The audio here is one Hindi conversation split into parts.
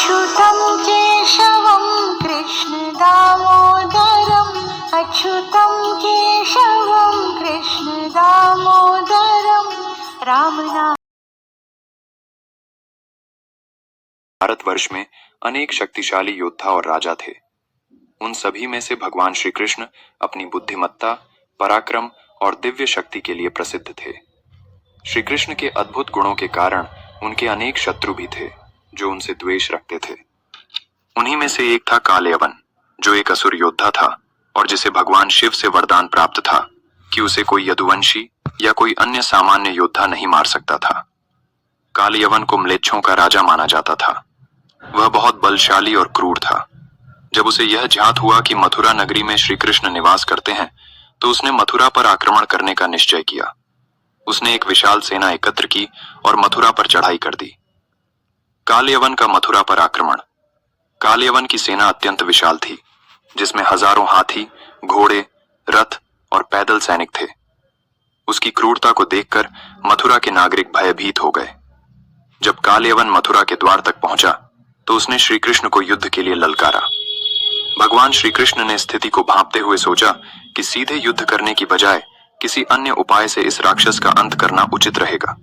अच्युतं केशवं कृष्ण दामोदरम् अच्युतं केशवं कृष्ण दामोदरम् राम नाम। भारतवर्ष में अनेक शक्तिशाली योद्धा और राजा थे। उन सभी में से भगवान श्री कृष्ण अपनी बुद्धिमत्ता, पराक्रम और दिव्य शक्ति के लिए प्रसिद्ध थे। श्री कृष्ण के अद्भुत गुणों के कारण उनके अनेक शत्रु भी थे जो उनसे द्वेष रखते थे। उन्हीं में से एक था कालयवन, जो एक असुर योद्धा था और जिसे भगवान शिव से वरदान प्राप्त था कि उसे कोई यदुवंशी या कोई अन्य सामान्य योद्धा नहीं मार सकता था। कालयवन को म्लेच्छों का राजा माना जाता था। वह बहुत बलशाली और क्रूर था। जब उसे यह ज्ञात हुआ कि मथुरा नगरी में श्री कृष्ण निवास करते हैं, तो उसने मथुरा पर आक्रमण करने का निश्चय किया। उसने एक विशाल सेना एकत्र की और मथुरा पर चढ़ाई कर दी। कालयवन का मथुरा पर आक्रमण। कालयवन की सेना अत्यंत विशाल थी, जिसमें हजारों हाथी, घोड़े, रथ और पैदल सैनिक थे। उसकी क्रूरता को देखकर मथुरा के नागरिक भयभीत हो गए। जब कालयवन मथुरा के द्वार तक पहुंचा, तो उसने श्री कृष्ण को युद्ध के लिए ललकारा। भगवान श्री कृष्ण ने स्थिति को भांपते हुए सोचा कि सीधे युद्ध करने की बजाय किसी अन्य उपाय से इस राक्षस का अंत करना उचित रहेगा।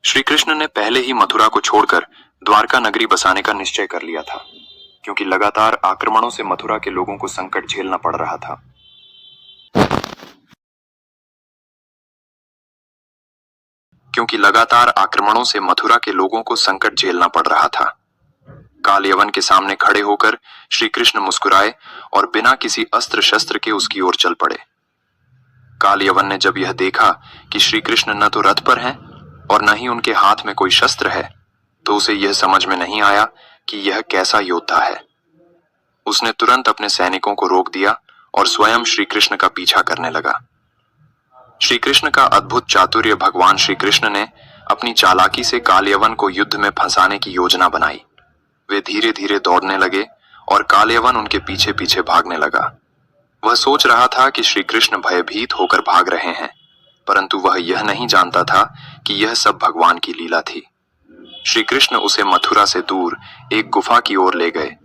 श्री कृष्ण ने पहले ही मथुरा को छोड़कर द्वारका नगरी बसाने का निश्चय कर लिया था, क्योंकि लगातार आक्रमणों से मथुरा के लोगों को संकट झेलना पड़ रहा था। कालयवन के सामने खड़े होकर श्री कृष्ण मुस्कुराए और बिना किसी अस्त्र शस्त्र के उसकी ओर चल पड़े। कालयवन ने जब यह देखा कि श्री कृष्ण न तो रथ पर हैं और न ही उनके हाथ में कोई शस्त्र है, तो उसे यह समझ में नहीं आया कि यह कैसा योद्धा है। उसने तुरंत अपने सैनिकों को रोक दिया और स्वयं श्री कृष्ण का पीछा करने लगा। श्री कृष्ण का अद्भुत चातुर्य भगवान श्री कृष्ण ने अपनी चालाकी से कालयवन को युद्ध में फंसाने की योजना बनाई। वे धीरे धीरे दौड़ने लगे और कालयवन उनके पीछे पीछे भागने लगा। वह सोच रहा था कि श्री कृष्ण भयभीत होकर भाग रहे हैं, परंतु वह यह नहीं जानता था कि यह सब भगवान की लीला थी। श्री कृष्ण उसे मथुरा से दूर एक गुफा की ओर ले गए।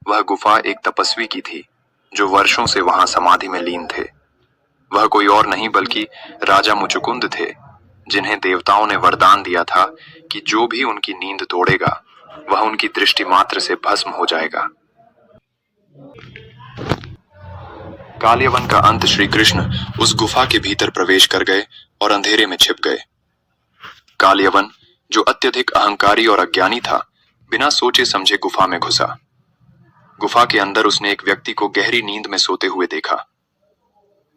वह गुफा एक तपस्वी की थी, जो वर्षों से वहां समाधि में लीन थे। वह कोई और नहीं बल्कि राजा मुचुकुंद थे, जिन्हें देवताओं ने वरदान दिया था कि जो भी उनकी नींद तोड़ेगा, वह उनकी दृष्टि मात्र से भस्म हो जाएगा। कालयवन का अंत श्री कृष्ण उस गुफा के भीतर प्रवेश कर गए और अंधेरे में छिप गए। कालयवन, जो अत्यधिक अहंकारी और अज्ञानी था, बिना सोचे समझे गुफा में घुसा। गुफा के अंदर उसने एक व्यक्ति को गहरी नींद में सोते हुए देखा।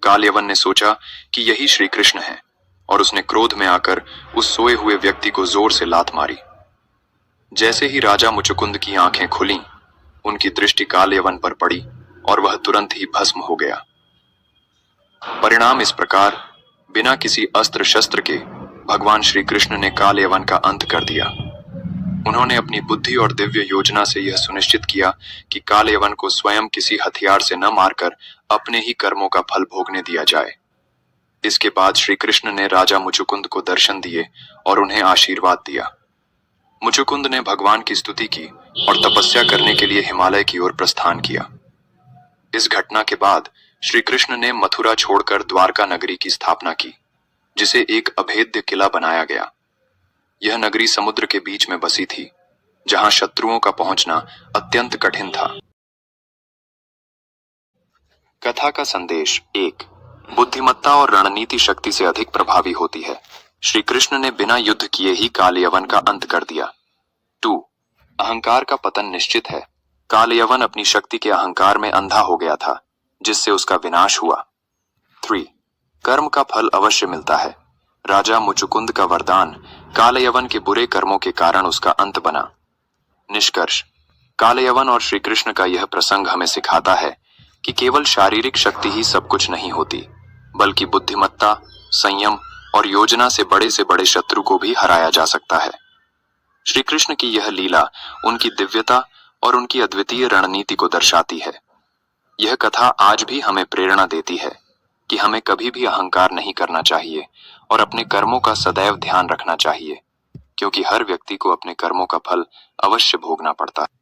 कालयवन ने सोचा कि यही श्री कृष्ण है और उसने क्रोध में आकर उस सोए हुए व्यक्ति को जोर से लात मारी। जैसे ही राजा मुचुकुंद की आंखें खुलीं, उनकी दृष्टि कालयवन पर पड़ी और वह तुरंत ही भस्म हो गया। परिणाम इस प्रकार, बिना किसी अस्त्र शस्त्र के भगवान श्री कृष्ण ने कालयवन का अंत कर दिया। उन्होंने अपनी बुद्धि और दिव्य योजना से यह सुनिश्चित किया कि कालयवन को स्वयं किसी हथियार से न मारकर अपने ही कर्मों का फल भोगने दिया जाए। इसके बाद श्री कृष्ण ने राजा मुचुकुंद को दर्शन दिए और उन्हें आशीर्वाद दिया। मुचुकुंद ने भगवान की स्तुति की और तपस्या करने के लिए हिमालय की ओर प्रस्थान किया। इस घटना के बाद श्री कृष्ण ने मथुरा छोड़कर द्वारका नगरी की स्थापना की, जिसे एक अभेद्य किला बनाया गया। यह नगरी समुद्र के बीच में बसी थी, जहां शत्रुओं का पहुंचना अत्यंत कठिन था। कथा का संदेश 1। बुद्धिमत्ता और रणनीति शक्ति से अधिक प्रभावी होती है। श्री कृष्ण ने बिना युद्ध किए ही कालयवन का अंत कर दिया। 2। अहंकार का पतन निश्चित है। कालयवन अपनी शक्ति के अहंकार में अंधा हो गया था, जिससे उसका विनाश हुआ। 3। कर्म का फल अवश्य मिलता है। राजा मुचुकुंद का वरदान कालयवन के बुरे कर्मों के कारण उसका अंत बना। निष्कर्ष, कालयवन और श्री कृष्ण का यह प्रसंग हमें सिखाता है कि केवल शारीरिक शक्ति ही सब कुछ नहीं होती, बल्कि बुद्धिमत्ता, संयम और योजना से बड़े शत्रु को भी हराया जा सकता है। श्री कृष्ण की यह लीला उनकी दिव्यता और उनकी अद्वितीय रणनीति को दर्शाती है। यह कथा आज भी हमें प्रेरणा देती है कि हमें कभी भी अहंकार नहीं करना चाहिए और अपने कर्मों का सदैव ध्यान रखना चाहिए, क्योंकि हर व्यक्ति को अपने कर्मों का फल अवश्य भोगना पड़ता है।